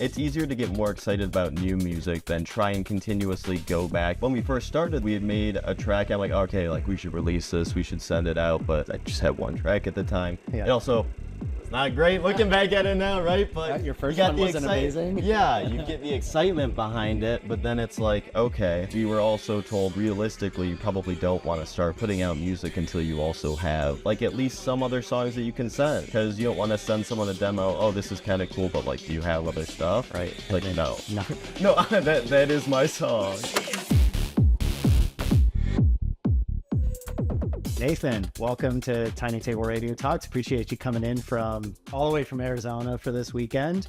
It's easier to get more excited about new music than try and continuously go back. When we first started, we had made a track. I'm like, okay, like we should release this, we should send it out, but I just had one track at the time. Yeah. And also, it's not great looking back at it now, right? But your first you got one wasn't amazing. Yeah, you get the excitement behind it, but then it's like, okay, we were also told realistically you probably don't want to start putting out music until you also have like at least some other songs that you can send, because you don't want to send someone a demo. Oh, this is kind of cool, but like, do you have other stuff? Right. Like, no, No. that is my song. Nathan, welcome to Tiny Table Radio Talks. Appreciate you coming in from all the way from Arizona for this weekend.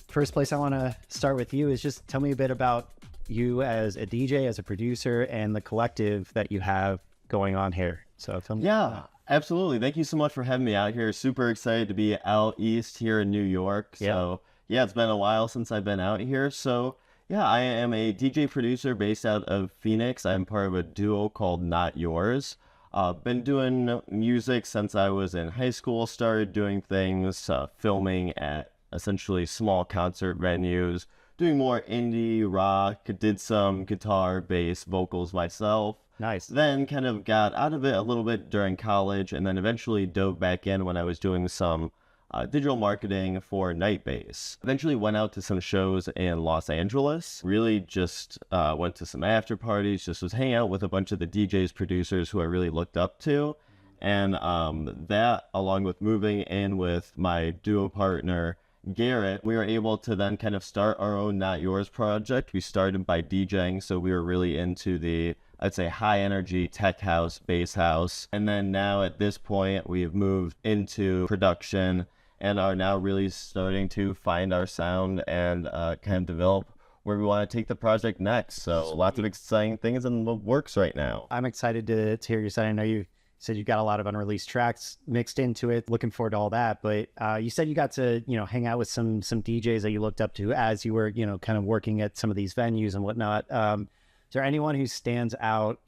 First place I want to start with you is just tell me a bit about you as a DJ, as a producer, and the collective that you have going on here. So tell me. Yeah, absolutely. Thank you so much for having me out here. Super excited to be out east here in New York. So yeah, it's been a while since I've been out here. So yeah, I am a DJ producer based out of Phoenix. I'm part of a duo called Not Yurs. Been doing music since I was in high school, started doing things, filming at essentially small concert venues, doing more indie rock, did some guitar, bass, vocals myself. Nice. Then kind of got out of it a little bit during college, and then eventually dove back in when I was doing some digital marketing for Nightbase. Eventually went out to some shows in Los Angeles. Really just went to some after parties, just was hanging out with a bunch of the DJs, producers who I really looked up to. And that, along with moving in with my duo partner, Garrett, we were able to then kind of start our own Not Yurs project. We started by DJing, so we were really into the, I'd say, high energy tech house, bass house. And then now at this point, we've moved into production and are now really starting to find our sound and kind of develop where we want to take the project next. So lots of exciting things in the works right now. I'm excited to hear your side. I know you said you've got a lot of unreleased tracks mixed into it. Looking forward to all that. But you said you got to, hang out with some DJs that you looked up to as you were, kind of working at some of these venues and whatnot. Is there anyone who stands out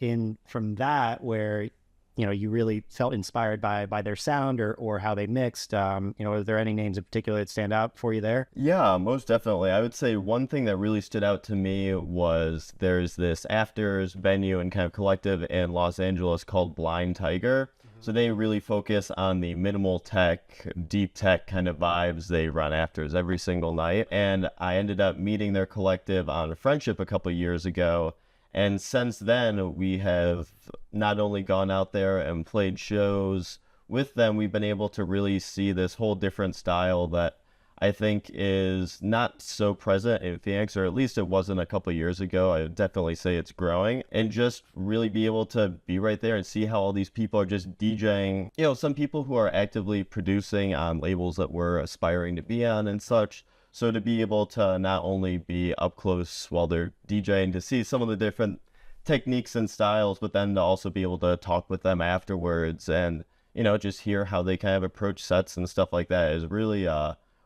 from that where, you really felt inspired by their sound or how they mixed? Are there any names in particular that stand out for you there? Yeah, most definitely. I would say one thing that really stood out to me was there's this afters venue and kind of collective in Los Angeles called Blind Tiger. So they really focus on the minimal tech, deep tech kind of vibes. They run afters every single night. And I ended up meeting their collective on Friendship a couple years ago. And since then, we have not only gone out there and played shows with them, we've been able to really see this whole different style that I think is not so present in Phoenix, or at least it wasn't a couple years ago. I would definitely say it's growing, and just really be able to be right there and see how all these people are just DJing. Some people who are actively producing on labels that we're aspiring to be on and such. So to be able to not only be up close while they're DJing to see some of the different techniques and styles, but then to also be able to talk with them afterwards and, just hear how they kind of approach sets and stuff like that is really,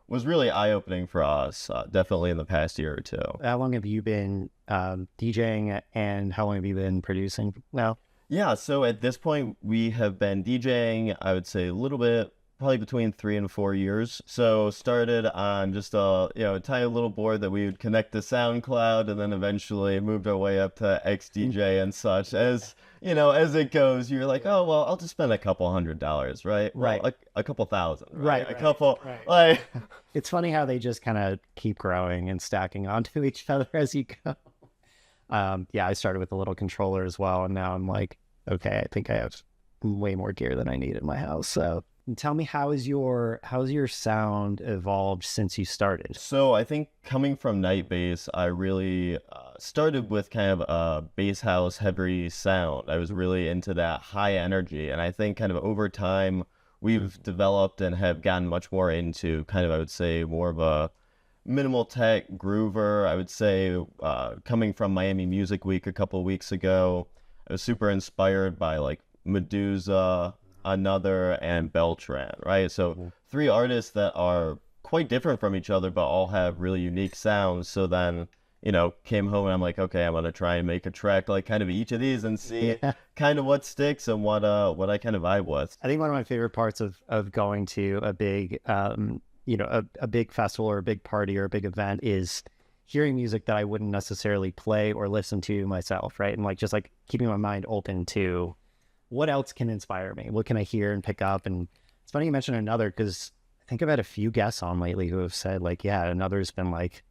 was really eye-opening for us, definitely in the past year or two. How long have you been DJing and how long have you been producing now? Yeah, so at this point, we have been DJing, I would say a little bit, probably between 3 and 4 years. So started on just a tiny little board that we would connect to SoundCloud, and then eventually moved our way up to XDJ and such. As as it goes, you're like, oh well, I'll just spend a couple $100, right? Right. Well, a couple thousand, Right. A couple, right. like. It's funny how they just kind of keep growing and stacking onto each other as you go. I started with a little controller as well, and now I'm like, okay, I think I have way more gear than I need in my house. So tell me, how's your sound evolved since you started? So I think coming from Nightbase, I really started with kind of a bass house heavy sound. I was really into that high energy, and I think kind of over time we've developed and have gotten much more into kind of, I would say, more of a minimal tech groover. I would say coming from Miami Music Week a couple of weeks ago, I was super inspired by like Medusa, Another, and Beltran, right? So 3 artists that are quite different from each other, but all have really unique sounds. So then, came home and I'm like, okay, I'm going to try and make a track like kind of each of these and see kind of what sticks and what I kind of vibe with. I think one of my favorite parts of going to a big a big festival or a big party or a big event is hearing music that I wouldn't necessarily play or listen to myself, right? And like just like keeping my mind open to what else can inspire me, what can I hear and pick up. And it's funny you mentioned Another, because I think I've had a few guests on lately who have said like, yeah, Another's been like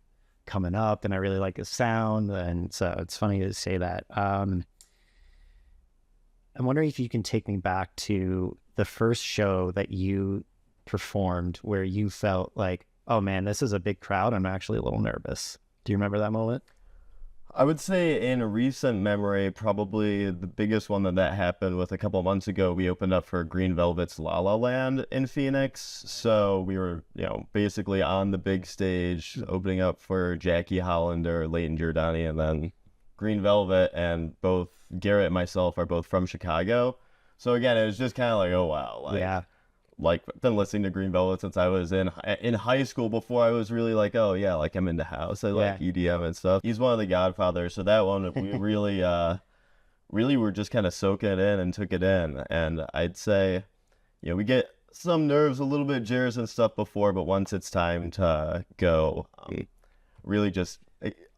coming up and I really like his sound. And so it's funny to say that. I'm wondering if you can take me back to the first show that you performed where you felt like, oh man, this is a big crowd, I'm actually a little nervous. Do you remember that moment? I would say in recent memory, probably the biggest one that happened was a couple of months ago. We opened up for Green Velvet's La La Land in Phoenix. So we were, basically on the big stage, opening up for Jackie Hollander, Leighton Giordani, and then Green Velvet. And both Garrett and myself are both from Chicago. So again, it was just kind of like, oh wow, Yeah. like been listening to Green Velvet since I was in high school, before I was really like, oh yeah, like I'm into house. I like EDM and stuff. He's one of the godfathers, so that one we really were just kind of soaking it in and took it in. And I'd say, we get some nerves, a little bit jitters and stuff before, but once it's time to go, really just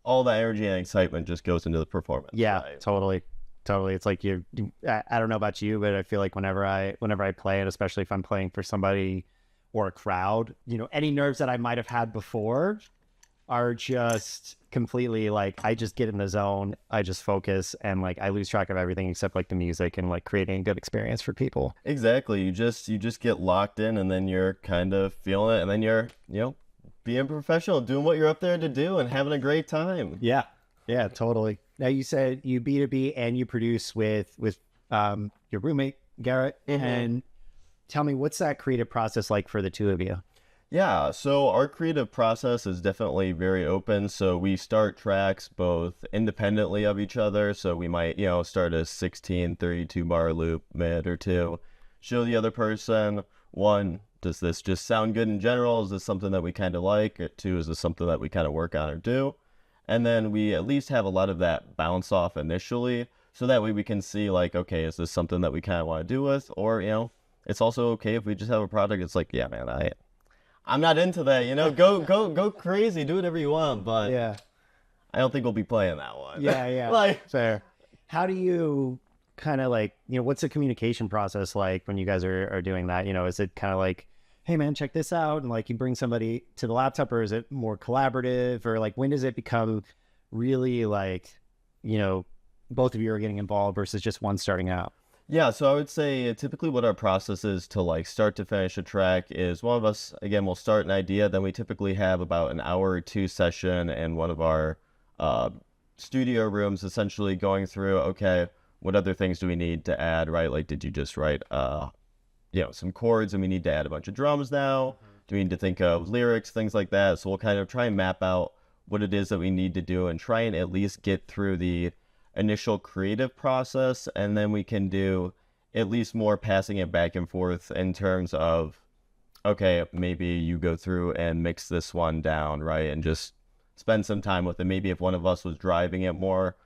all the energy and excitement just goes into the performance. Yeah, right? Totally. It's like I don't know about you, but I feel like whenever I play, and especially if I'm playing for somebody or a crowd, any nerves that I might have had before are just completely like, I just get in the zone, I just focus, and like I lose track of everything except like the music and like creating a good experience for people. Exactly. You just get locked in, and then you're kind of feeling it, and then you're, being professional, doing what you're up there to do and having a great time. Yeah, totally. Now you said you B2B and you produce with your roommate Garrett, and tell me, what's that creative process like for the two of you? Yeah, so our creative process is definitely very open. So we start tracks both independently of each other. So we might, start a 16, 32 bar loop mid or two, show the other person, one, does this just sound good in general? Is this something that we kind of like? Or two, is this something that we kind of work on or do? And then we at least have a lot of that bounce off initially, so that way we can see like, okay, is this something that we kind of want to do with? Or, it's also okay if we just have a product. It's like, yeah, man, I'm not into that, go crazy, do whatever you want, but Yeah. I don't think we'll be playing that one. Yeah. Like, fair. How do you kind of like, what's the communication process like when you guys are doing that? Is it kind of like, hey man, check this out, and like you bring somebody to the laptop, or is it more collaborative, or like when does it become really like, both of you are getting involved versus just one starting out? Yeah, so I would say typically what our process is to like start to finish a track is one of us, again, will start an idea, then we typically have about an hour or two session in one of our studio rooms, essentially going through, okay, what other things do we need to add, right? Like, did you just write some chords and we need to add a bunch of drums now? Do we need to think of lyrics, things like that? So we'll kind of try and map out what it is that we need to do and try and at least get through the initial creative process, and then we can do at least more passing it back and forth in terms of, okay, maybe you go through and mix this one down, right, and just spend some time with it. Maybe if one of us was driving it more,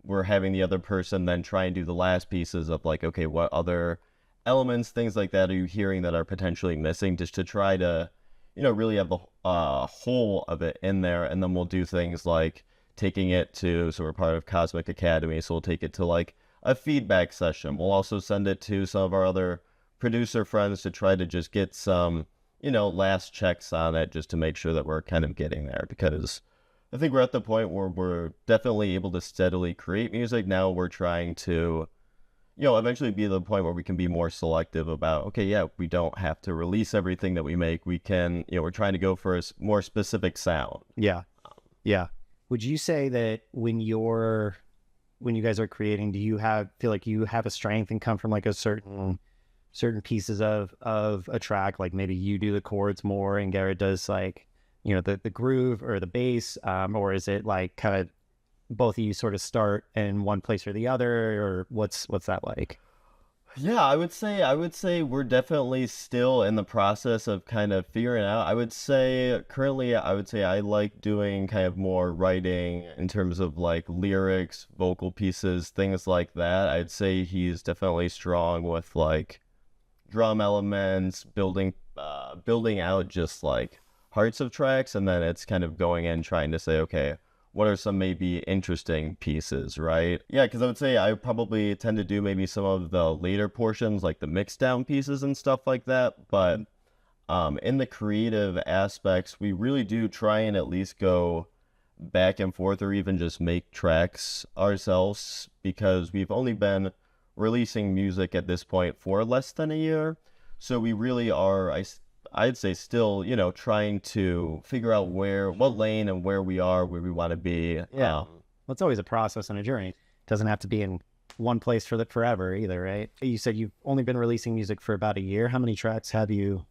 we're having the other person then try and do the last pieces of like, okay, what other elements, things like that are you hearing that are potentially missing, just to try to, really have the whole of it in there. And then we'll do things like taking it to, so we're part of Cosmic Academy, so we'll take it to like a feedback session. We'll also send it to some of our other producer friends to try to just get some, last checks on it, just to make sure that we're kind of getting there, because I think we're at the point where we're definitely able to steadily create music. Now we're trying to, eventually be at the point where we can be more selective about, okay, yeah, we don't have to release everything that we make. We can, we're trying to go for a more specific sound. Yeah. Would you say that when you guys are creating, do you feel like you have a strength and come from like a certain pieces of a track? Like maybe you do the chords more and Garrett does like, the groove or the bass, or is it like kind of both of you sort of start in one place or the other, or what's that like? Yeah, I would say we're definitely still in the process of kind of figuring out. I would say currently I like doing kind of more writing in terms of like lyrics, vocal pieces, things like that. I'd say he's definitely strong with like drum elements, building out just like parts of tracks, and then it's kind of going in trying to say, okay, what are some maybe interesting pieces, right? Yeah, because I would say I probably tend to do maybe some of the later portions, like the mixed down pieces and stuff like that. But in the creative aspects, we really do try and at least go back and forth or even just make tracks ourselves, because we've only been releasing music at this point for less than a year. So we really are, I'd say still, trying to figure out what lane and where we are, where we want to be. Yeah. Well, it's always a process and a journey. It doesn't have to be in one place for forever either, right? You said you've only been releasing music for about a year. How many tracks have you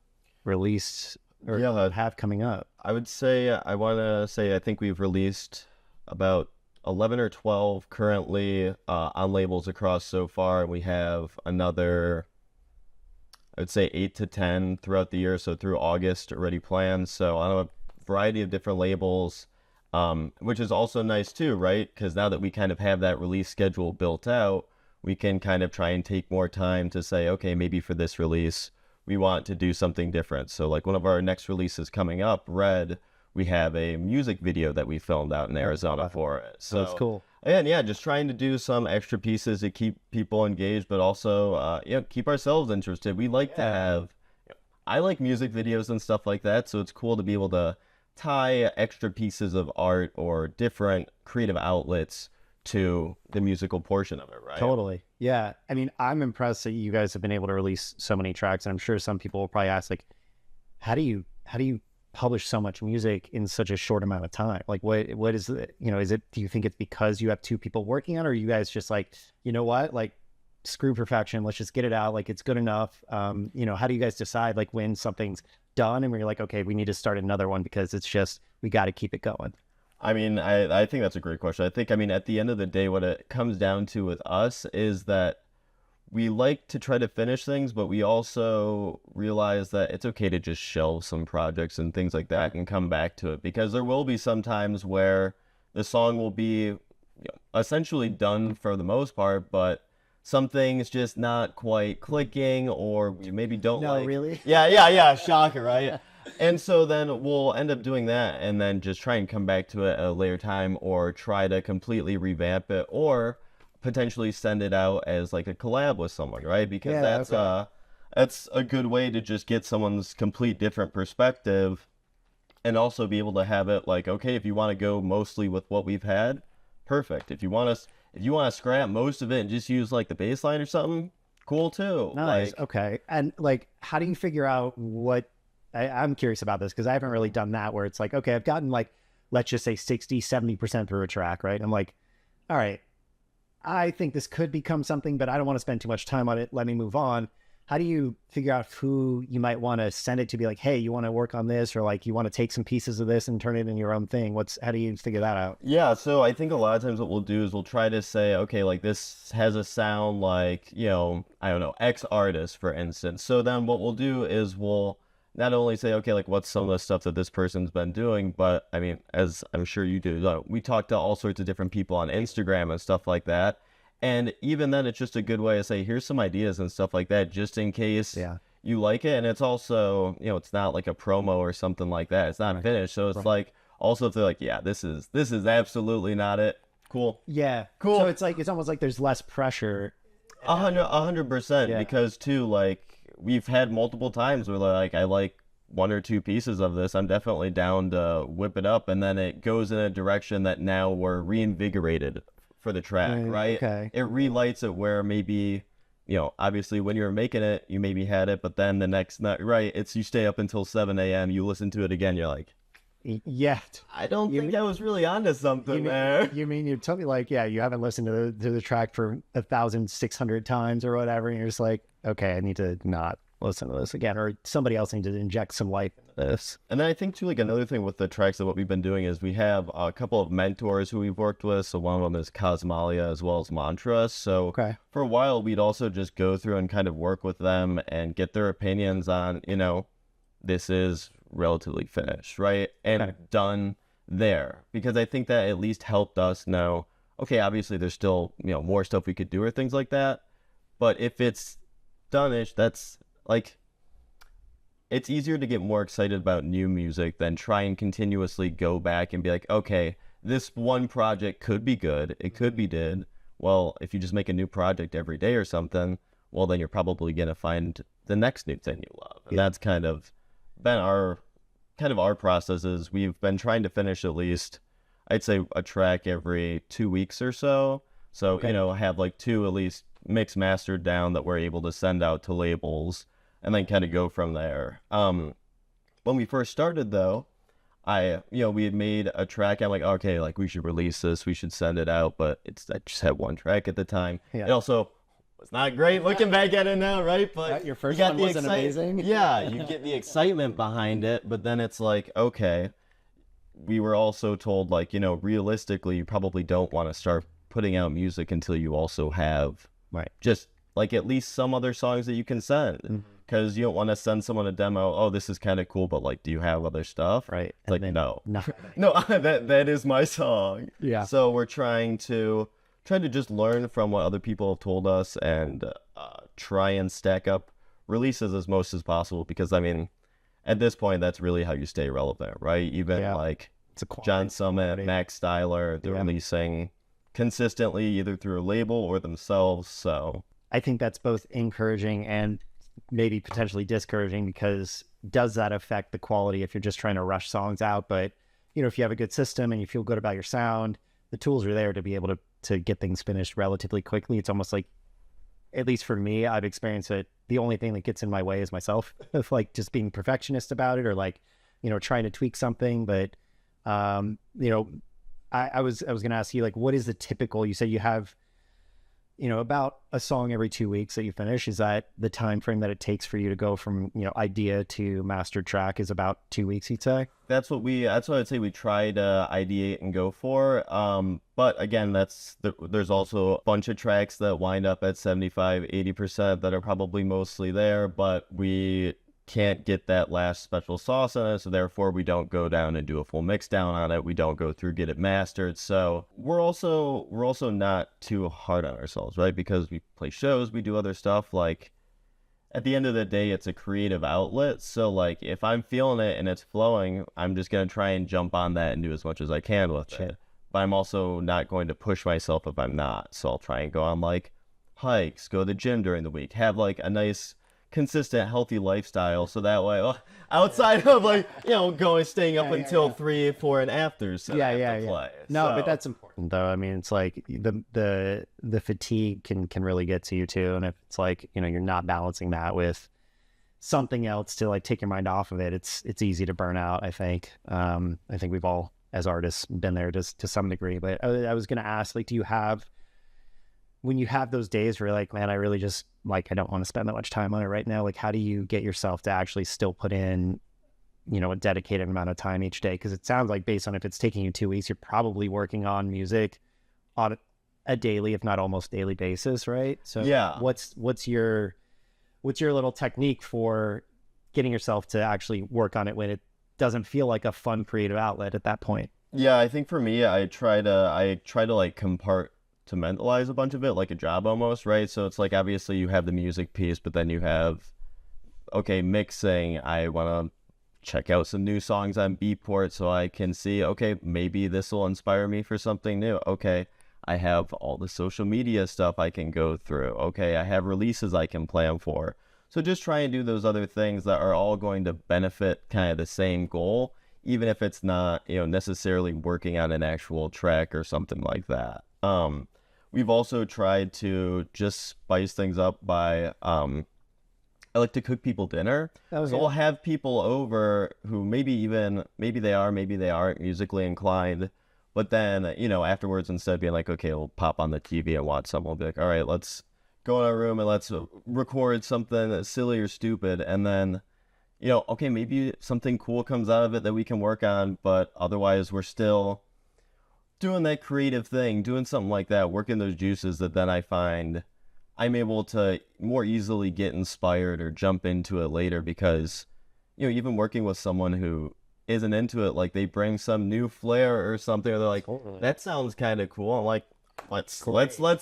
released or have coming up? I would say, I think we've released about 11 or 12 currently on labels across so far. And we have another, I would say 8 to 10 throughout the year. So through August already planned. So on a variety of different labels, which is also nice too, right? Because now that we kind of have that release schedule built out, we can kind of try and take more time to say, okay, maybe for this release, we want to do something different. So like one of our next releases coming up, Red, we have a music video that we filmed out in Arizona for it. So that's cool. And yeah, just trying to do some extra pieces to keep people engaged, but also, keep ourselves interested. We like to have, I like music videos and stuff like that. So it's cool to be able to tie extra pieces of art or different creative outlets to the musical portion of it, right? Totally. Yeah. I mean, I'm impressed that you guys have been able to release so many tracks, and I'm sure some people will probably ask, like, how do you publish so much music in such a short amount of time? Like, what is it, do you think it's because you have two people working on it, or are you guys just like, you know what, like, screw perfection, let's just get it out, like it's good enough? How do you guys decide like when something's done and when you're like, okay, we need to start another one because it's just, we got to keep it going? I mean, I think that's a great question. I mean, at the end of the day, what it comes down to with us is that we like to try to finish things, but we also realize that it's okay to just shelve some projects and things like that and come back to it, because there will be some times where the song will be essentially done for the most part, but something's just not quite clicking, or you maybe don't like. Really? Yeah, shocker, right? And so then we'll end up doing that and then just try and come back to it at a later time, or try to completely revamp it, or potentially send it out as like a collab with someone, right? Because that's a good way to just get someone's complete different perspective, and also be able to have it like, okay, if you want to go mostly with what we've had, perfect. If you want to scrap most of it and just use like the bass line or something, cool too. Nice. Like, okay. And like, how do you figure out what, I'm curious about this because I haven't really done that, where it's like, okay, I've gotten like, let's just say 60-70% through a track, right? I'm like, all right, I think this could become something, but I don't want to spend too much time on it. Let me move on. How do you figure out who you might want to send it to, be like, hey, you want to work on this, or like you want to take some pieces of this and turn it into your own thing? How do you figure that out? Yeah, so I think a lot of times what we'll do is we'll try to say, okay, like this has a sound like, I don't know, X artist, for instance. So then what we'll do is we'll not only say, okay, like what's some of the stuff that this person's been doing, but I mean, as I'm sure you do, we talk to all sorts of different people on Instagram and stuff like that. And even then, it's just a good way to say, here's some ideas and stuff like that, just in case you like it. And it's also, it's not like a promo or something like that. It's not finished. So it's like, also if they're like, yeah, this is absolutely not it. Cool. Yeah. Cool. So it's like, it's almost like there's less pressure. 100%. Because too, like we've had multiple times where like, I like one or two pieces of this, I'm definitely down to whip it up. And then it goes in a direction that now we're reinvigorated for the track, right? Okay. It relights it where maybe, obviously when you're making it, you maybe had it, but then the next night, right, you stay up until 7 a.m., you listen to it again, you're like, yeah, I don't think I was really onto something there. You mean you told me like, yeah, you haven't listened to the track for 1,600 times or whatever, and you're just like, okay, I need to not listen to this again, or somebody else needs to inject some life into this. And then I think too, like another thing with the tracks that what we've been doing is we have a couple of mentors who we've worked with. So one of them is Cosmalia as well as Mantra. So for a while, we'd also just go through and kind of work with them and get their opinions on, this is relatively finished, right? And done there. Because I think that at least helped us know, okay, obviously there's still, more stuff we could do or things like that. But if it's done-ish, that's like, it's easier to get more excited about new music than try and continuously go back and be like, okay, this one project could be good. It could be dead. Well, if you just make a new project every day or something, well, then you're probably going to find the next new thing you love. And that's kind of been our processes. We've been trying to finish at least, I'd say, a track every 2 weeks or so. So, have like 2 at least mixed mastered down that we're able to send out to labels and then kind of go from there. When we first started though, we had made a track. I'm like, okay, like we should release this, we should send it out. But I just had one track at the time. Yeah. It also was not great looking back at it now, right? But your first one wasn't amazing. Yeah, you get the excitement behind it, but then it's like, okay, we were also told like, realistically, you probably don't want to start putting out music until you also have just like at least some other songs that you can send. Because you don't want to send someone a demo. Oh, this is kind of cool, but like, do you have other stuff? Right. It's like, no, no, that is my song. Yeah. So we're trying to just learn from what other people have told us and try and stack up releases as most as possible. Because I mean, at this point, that's really how you stay relevant, right? Even like John Summit, Max Styler, they're releasing consistently either through a label or themselves. So I think that's both encouraging and maybe potentially discouraging, because does that affect the quality if you're just trying to rush songs out? But if you have a good system and you feel good about your sound, the tools are there to be able to get things finished relatively quickly. It's almost like, at least for me, I've experienced it. The only thing that gets in my way is myself, of like just being perfectionist about it, or like trying to tweak something. But I was going to ask you, like, what is the typical? You say you have about a song every 2 weeks that you finish. Is that the time frame that it takes for you to go from idea to mastered track? Is about 2 weeks, you'd say? That's what I'd say we try to ideate and go for. But again, there's also a bunch of tracks that wind up at 75-80% that are probably mostly there, but we can't get that last special sauce on it, so therefore we don't go down and do a full mix down on it. We don't go through, get it mastered. So we're also not too hard on ourselves, right? Because we play shows, we do other stuff. Like at the end of the day, it's a creative outlet. So like if I'm feeling it and it's flowing, I'm just gonna try and jump on that and do as much as I can with it. But I'm also not going to push myself if I'm not. So I'll try and go on like hikes, go to the gym during the week, have like a nice consistent healthy lifestyle, so that way outside of like staying up until 3, 4 and after. So but that's important though. I mean, it's like the fatigue can really get to you too, and if it's like you're not balancing that with something else to like take your mind off of it, it's easy to burn out. I think we've all as artists been there to some degree. But I was going to ask, like, do you have, when you have those days where you're like, man, I really just like, I don't want to spend that much time on it right now, like how do you get yourself to actually still put in a dedicated amount of time each day? Because it sounds like, based on if it's taking you 2 weeks, you're probably working on music on a daily, if not almost daily basis, right? So what's your little technique for getting yourself to actually work on it when it doesn't feel like a fun creative outlet at that point? Yeah, I think for me, I try to like compartmentalize a bunch of it, like a job almost, right? So it's like, obviously you have the music piece, but then you have, okay, mixing. I want to check out some new songs on Beatport so I can see, okay, maybe this will inspire me for something new. Okay, I have all the social media stuff I can go through. Okay, I have releases I can plan for. So just try and do those other things that are all going to benefit kind of the same goal, even if it's not, necessarily working on an actual track or something like that. We've also tried to just spice things up by, I like to cook people dinner. So we'll have people over who maybe they are, maybe they aren't musically inclined. But then, afterwards, instead of being like, okay, we'll pop on the TV and watch something, we'll be like, all right, let's go in our room and let's record something that's silly or stupid. And then, okay, maybe something cool comes out of it that we can work on. But otherwise, we're still doing that creative thing, doing something like that, working those juices that then I find I'm able to more easily get inspired or jump into it later, because, even working with someone who isn't into it, like they bring some new flair or something, or they're like, that sounds kind of cool. I'm like, let's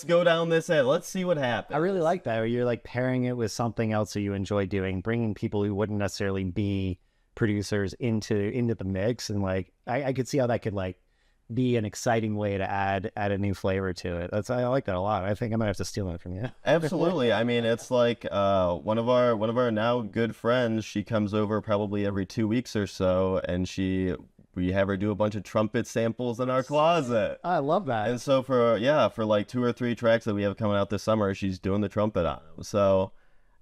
go down this end. Let's see what happens. I really like that. Where you're like pairing it with something else that you enjoy doing, bringing people who wouldn't necessarily be producers into the mix, and like I could see how that could like be an exciting way to add a new flavor to it. I like that a lot. I think I might have to steal that from you. Absolutely. I mean, it's like one of our now good friends. She comes over probably every 2 weeks or so, and we have her do a bunch of trumpet samples in our closet. I love that. And so for like 2 or 3 tracks that we have coming out this summer, she's doing the trumpet on them. So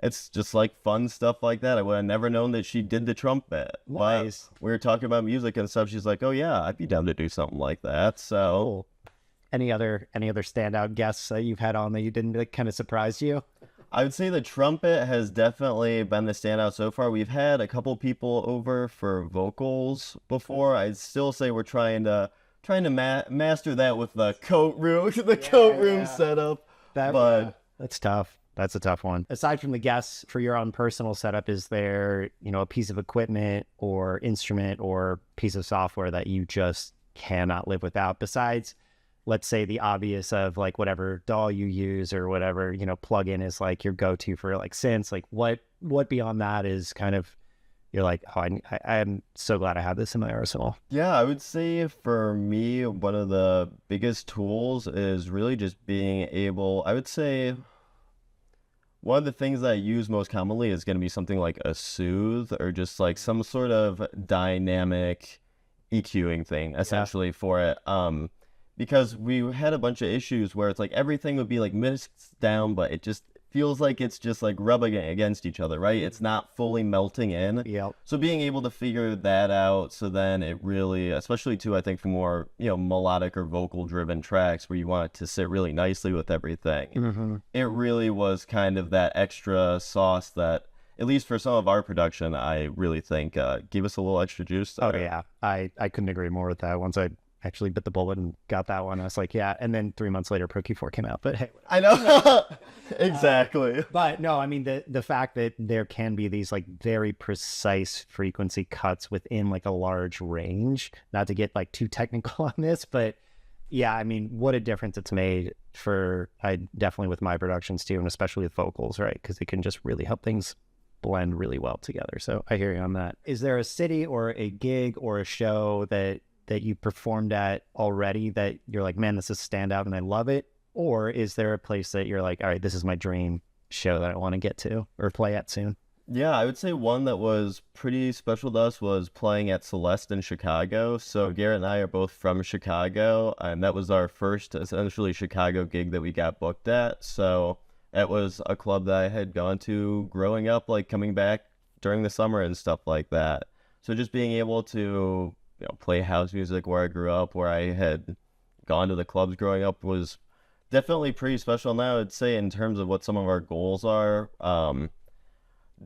it's just like fun stuff like that. I would have never known that she did the trumpet. Nice. But we were talking about music and stuff. She's like, "Oh yeah, I'd be down to do something like that." So cool. Any other standout guests that you've had on that you didn't that kind of surprised you? I would say the trumpet has definitely been the standout so far. We've had a couple people over for vocals before. I'd still say we're trying to master that with the coat room, setup. That's tough. That's a tough one. Aside from the guests for your own personal setup, is there, a piece of equipment or instrument or piece of software that you just cannot live without besides, let's say, the obvious of like whatever DAW you use or whatever, plugin is like your go-to for like synths? Like what beyond that is kind of, you're like, oh, I am so glad I have this in my arsenal? Yeah, I would say for me, one of the biggest tools is really just being able, I would say, one of the things that I use most commonly is going to be something like a soothe or just like some sort of dynamic EQing thing essentially for it. Because we had a bunch of issues where it's like everything would be like mixed down, but it just feels like it's just like rubbing against each other, right? It's not fully melting in. Yep. So being able to figure that out, so then it really, especially too, I think for more, melodic or vocal driven tracks where you want it to sit really nicely with everything. It really was kind of that extra sauce that, at least for some of our production, I really think gave us a little extra juice there. Oh yeah, I couldn't agree more with that. Once I actually bit the bullet and got that one, I was like, yeah. And then 3 months later, Pro Q4 came out. But hey, I know. Exactly. But no, I mean, the fact that there can be these like very precise frequency cuts within like a large range, not to get like too technical on this, but yeah, I mean, what a difference it's made for, I definitely with my productions too, and especially with vocals, right? Because it can just really help things blend really well together. So I hear you on that. Is there a city or a gig or a show that you performed at already that you're like, man, this is standout and I love it? Or is there a place that you're like, all right, this is my dream show that I want to get to or play at soon? Yeah, I would say one that was pretty special to us was playing at Celeste in Chicago. So Garrett and I are both from Chicago, and that was our first essentially Chicago gig that we got booked at. So it was a club that I had gone to growing up, like coming back during the summer and stuff like that. So just being able to play house music where I grew up, where I had gone to the clubs growing up, was definitely pretty special. Now I'd say in terms of what some of our goals are,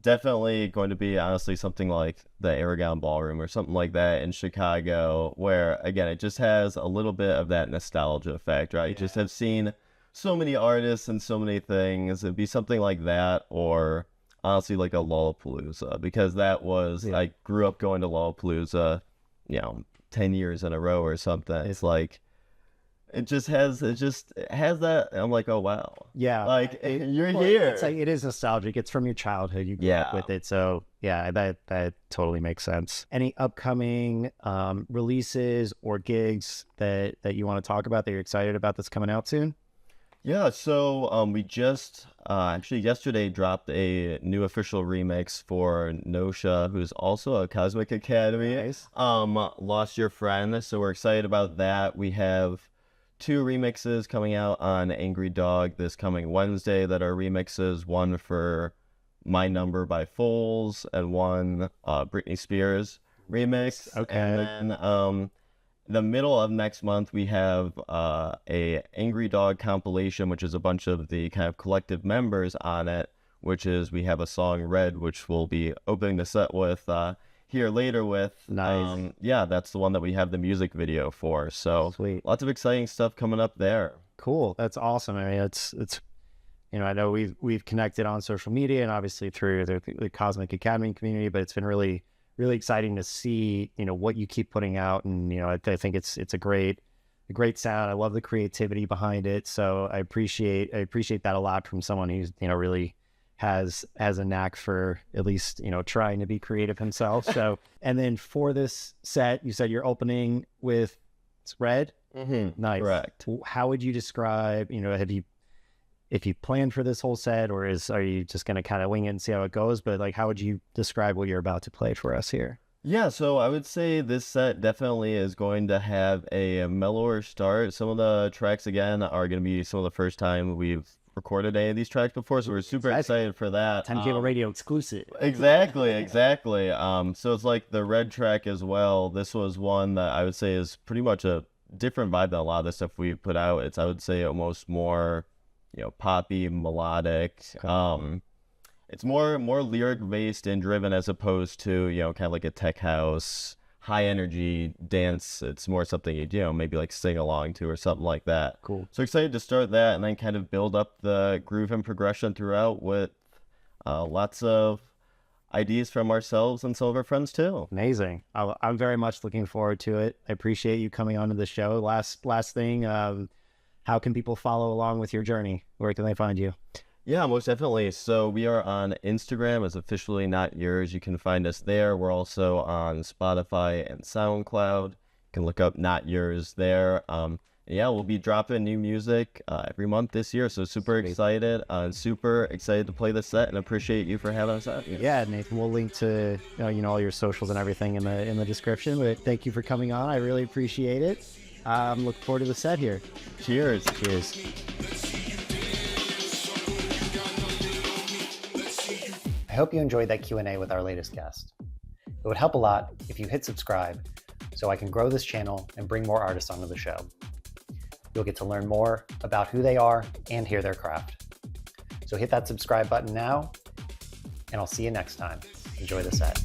definitely going to be honestly something like the Aragon Ballroom or something like that in Chicago, where again it just has a little bit of that nostalgia effect, right? You just have seen so many artists and so many things. It'd be something like that, or honestly like a Lollapalooza, because that was I grew up going to Lollapalooza 10 years in a row or something. It's like it just has that. I'm like, oh wow, like you're here. It's like, it is nostalgic. It's from your childhood. You grew up with it, so yeah, that totally makes sense. Any upcoming releases or gigs that you want to talk about that you're excited about that's coming out soon? Yeah, so we just actually yesterday dropped a new official remix for Nosha, who's also a Cosmic Academy. Nice. Lost Your Friend. So we're excited about that. We have 2 remixes coming out on Angry Dog this coming Wednesday that are remixes. One for My Number by Foles and one Britney Spears remix. Okay. And then the middle of next month, we have a Angry Dog compilation, which is a bunch of the kind of collective members on it, which is we have a song Red, which we'll be opening the set with here later with. Nice. That's the one that we have the music video for. So sweet. Lots of exciting stuff coming up there. Cool. That's awesome. I mean, it's I know we've connected on social media and obviously through the Cosmic Academy community, but it's been really exciting to see, what you keep putting out. And, I think it's a great a great sound. I love the creativity behind it. So I appreciate that a lot from someone who's, really has a knack for at least, trying to be creative himself. So, and then for this set, you said you're opening with it's Red. Mm-hmm. Nice. Correct. How would you describe, if you planned for this whole set, or are you just going to kind of wing it and see how it goes? But like, how would you describe what you're about to play for us here? Yeah, so I would say this set definitely is going to have a mellower start. Some of the tracks, again, are going to be some of the first time we've recorded any of these tracks before, so we're super excited for that. Time Cable Radio exclusive. Exactly. So it's like the Red track as well. This was one that I would say is pretty much a different vibe than a lot of the stuff we put out. It's, I would say, almost more, poppy, melodic. Okay. It's more lyric based and driven as opposed to, kind of like a tech house, high energy dance. It's more something you maybe like sing along to or something like that. Cool. So excited to start that and then kind of build up the groove and progression throughout with lots of ideas from ourselves and some of our friends too. Amazing. I'm very much looking forward to it. I appreciate you coming onto the show. Last thing, how can people follow along with your journey? Where can they find you? Yeah, most definitely. So we are on Instagram as officially Not Yurs. You can find us there. We're also on Spotify and SoundCloud. You can look up Not Yurs there. Yeah, we'll be dropping new music every month this year. So super excited. Super excited to play this set and appreciate you for having us out. Yeah, Nathan, we'll link to all your socials and everything in the description. But thank you for coming on. I really appreciate it. Look forward to the set here. Cheers. Cheers. I hope you enjoyed that Q&A with our latest guest. It would help a lot if you hit subscribe so I can grow this channel and bring more artists onto the show. You'll get to learn more about who they are and hear their craft. So hit that subscribe button now, and I'll see you next time. Enjoy the set.